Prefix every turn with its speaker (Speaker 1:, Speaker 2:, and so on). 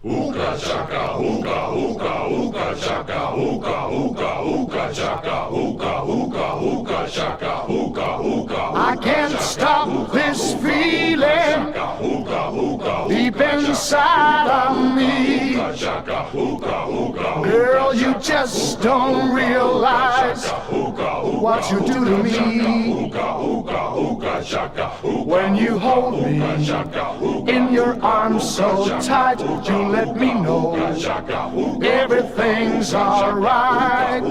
Speaker 1: Ooga chaka, ooga, ooga, ooga chaka, ooga, ooga, ooga chaka, ooga, ooga, ooga chaka, ooga, ooga.
Speaker 2: I can't stop this feeling deep inside of me. Girl, you just don't realize what you do to me. When you hold me in your arms so tight, you let me know everything's alright.